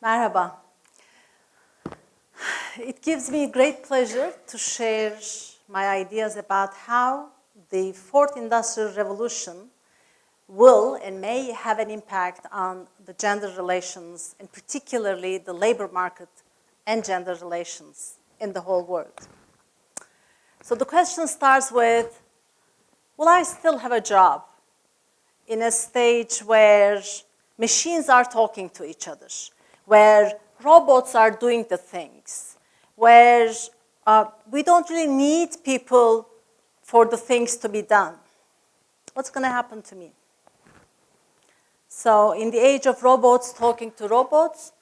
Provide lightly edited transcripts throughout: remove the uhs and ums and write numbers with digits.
Merhaba. It gives me great pleasure to share my ideas about how the fourth industrial revolution will and may have an impact on the gender relations, and particularly the labor market and gender relations in the whole world. So the question starts with, will I still have a job in a stage where machines are talking to each other, where robots are doing the things, where we don't really need people for the things to be done? What's going to happen to me? So in the age of robots talking to robots,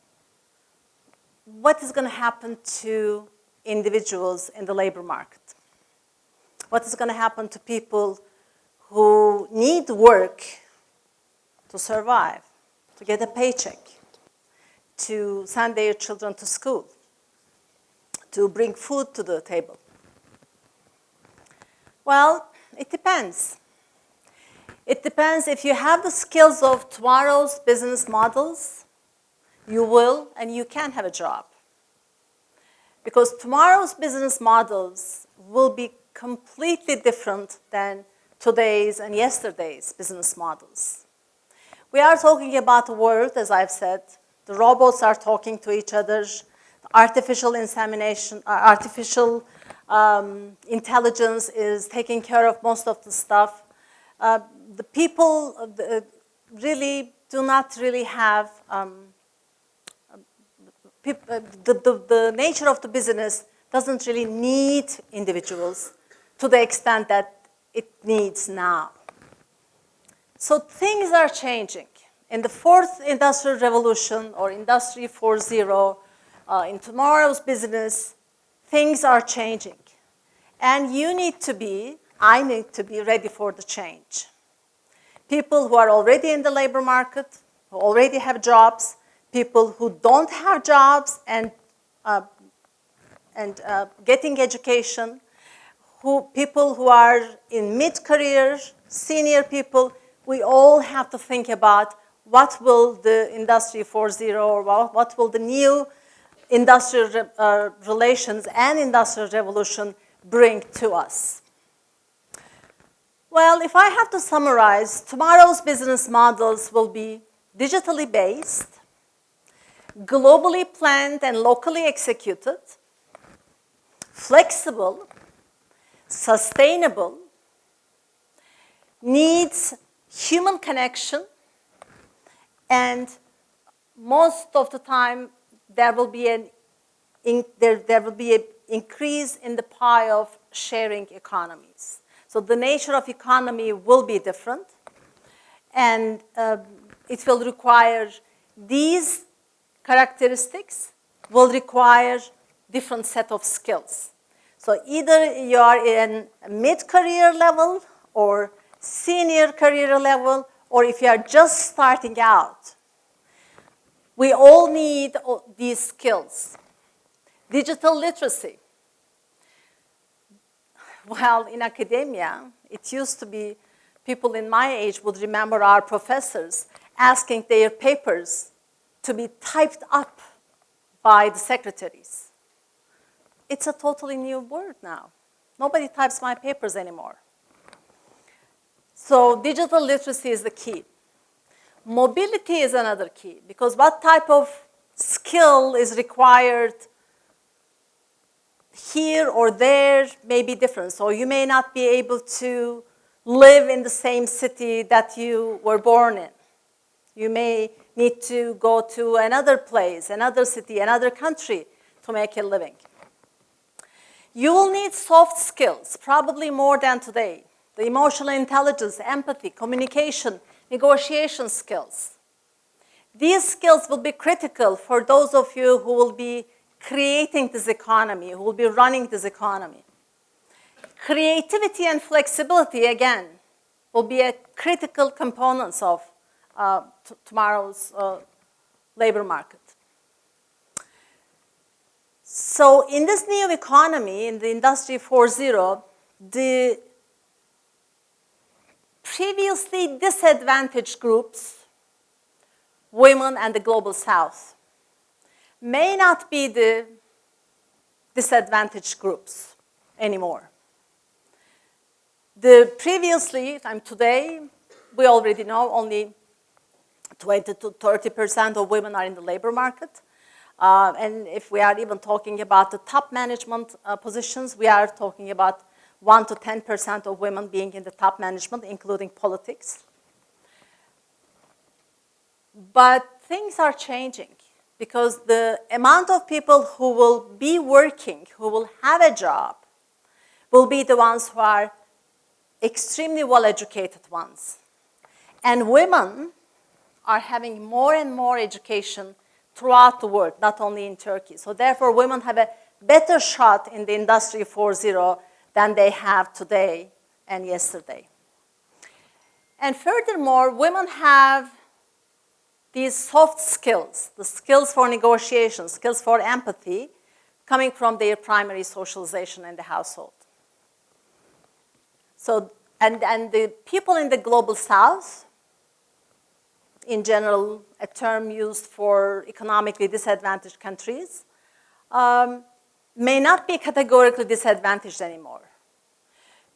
what is going to happen to individuals in the labor market? What is going to happen to people who need work to survive, to get a paycheck, to send their children to school, to bring food to the table? Well, it depends. It depends. If you have the skills of tomorrow's business models, you will and you can have a job. Because tomorrow's business models will be completely different than today's and yesterday's business models. We are talking about a world, as I've said, the robots are talking to each other, artificial insemination, artificial intelligence is taking care of most of the stuff. The people really do not really have, the nature of the business doesn't really need individuals to the extent that it needs now. So things are changing. In the fourth industrial revolution, or Industry 4.0, in tomorrow's business, things are changing. And I need to be ready for the change. People who are already in the labor market, who already have jobs, people who don't have jobs and getting education, people who are in mid-career, senior people, we all have to think about what will the Industry 4.0 or what will the new industrial relations and industrial revolution bring to us. Well, if I have to summarize, tomorrow's business models will be digitally based, globally planned and locally executed, flexible, sustainable, needs human connection, and most of the time there will be an increase in the pie of sharing economies. So the nature of economy will be different, and it will require these characteristics will require different set of skills. So either you are in a mid-career level or senior career level, or if you are just starting out. We all need these skills. Digital literacy. Well, in academia, it used to be people in my age would remember our professors asking their papers to be typed up by the secretaries. It's a totally new word now. Nobody types my papers anymore. So digital literacy is the key. Mobility is another key, because what type of skill is required here or there may be different. So you may not be able to live in the same city that you were born in. You may need to go to another place, another city, another country to make a living. You will need soft skills, probably more than today. The emotional intelligence, empathy, communication, negotiation skills. These skills will be critical for those of you who will be creating this economy, who will be running this economy. Creativity and flexibility, again, will be a critical components of tomorrow's labor market. So in this new economy, in the Industry 4.0, the previously disadvantaged groups, women and the global south, may not be the disadvantaged groups anymore. Previously, today, we already know only 20 to 30% of women are in the labor market. And if we are even talking about the top management positions, we are talking about 1 to 10% of women being in the top management, including politics. But things are changing because the amount of people who will be working, who will have a job, will be the ones who are extremely well-educated ones. And women are having more and more education throughout the world, not only in Turkey. So therefore, women have a better shot in the Industry 4.0 than they have today and yesterday. And furthermore, women have these soft skills, the skills for negotiation, skills for empathy, coming from their primary socialization in the household. So, and the people in the global south, in general, a term used for economically disadvantaged countries, may not be categorically disadvantaged anymore.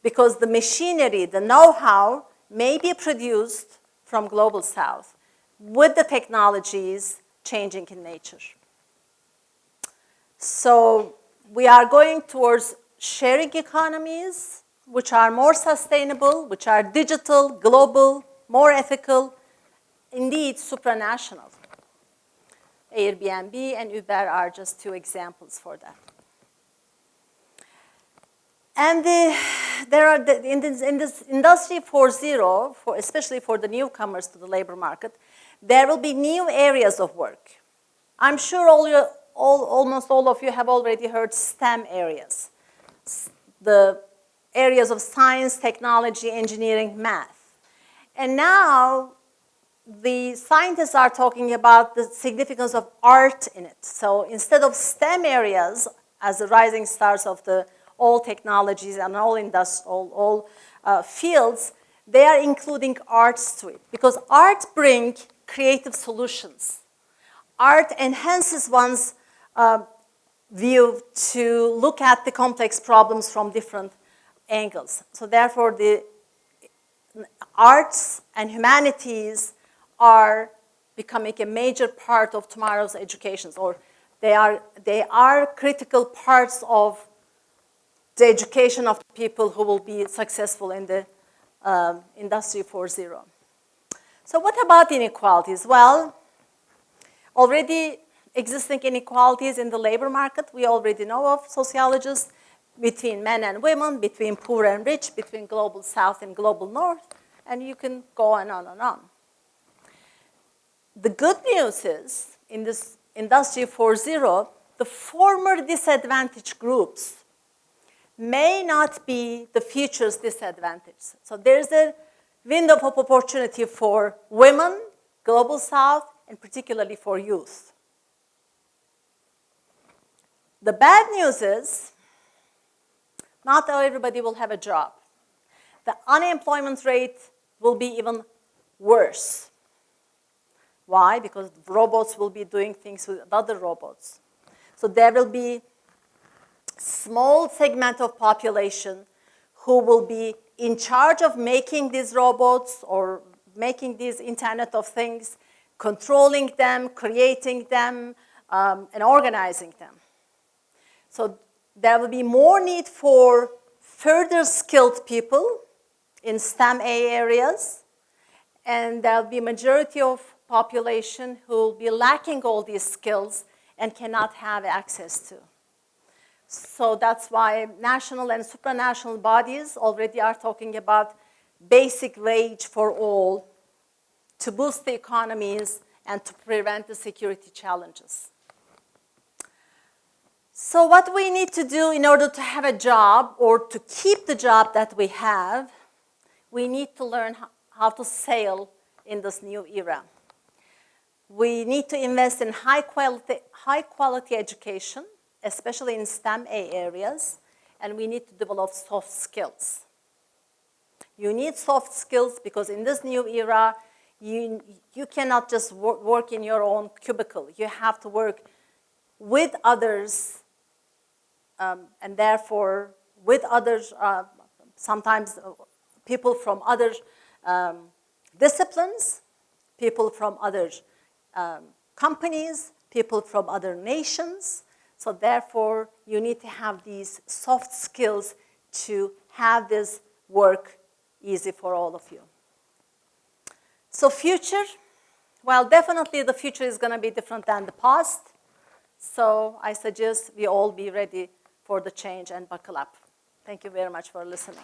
Because the machinery, the know-how, may be produced from global south with the technologies changing in nature. So we are going towards sharing economies, which are more sustainable, which are digital, global, more ethical, indeed supranational. Airbnb and Uber are just two examples for that. And in this Industry 4.0, especially for the newcomers to the labor market, there will be new areas of work. I'm sure almost all of you have already heard STEM areas. The areas of science, technology, engineering, math. And now, the scientists are talking about the significance of art in it. So instead of STEM areas as the rising stars of all technologies and all fields, they are including arts to it. Because art brings creative solutions. Art enhances one's view to look at the complex problems from different angles. So therefore, the arts and humanities are becoming a major part of tomorrow's educations, or they are critical parts of the education of people who will be successful in the Industry 4.0. So what about inequalities? Well, already existing inequalities in the labor market, we already know of sociologists, between men and women, between poor and rich, between global south and global north, and you can go on and on and on. The good news is, in this Industry 4.0, the former disadvantaged groups may not be the future's disadvantaged. So there's a window of opportunity for women, global south, and particularly for youth. The bad news is, not everybody will have a job. The unemployment rate will be even worse. Why? Because robots will be doing things with other robots. So there will be small segment of population who will be in charge of making these robots or making these Internet of Things, controlling them, creating them, and organizing them. So there will be more need for further skilled people in STEM areas, and there will be a majority of population who will be lacking all these skills and cannot have access to. So that's why national and supranational bodies already are talking about basic wage for all to boost the economies and to prevent the security challenges. So what we need to do in order to have a job or to keep the job that we have, we need to learn how to sail in this new era. We need to invest in high quality education, especially in STEM areas, and we need to develop soft skills. You need soft skills because in this new era, you cannot just work in your own cubicle. You have to work with others, and therefore with others, sometimes people from other disciplines, people from other companies, people from other nations. So therefore, you need to have these soft skills to have this work easy for all of you. So future, well, definitely the future is going to be different than the past. So I suggest we all be ready for the change and buckle up. Thank you very much for listening.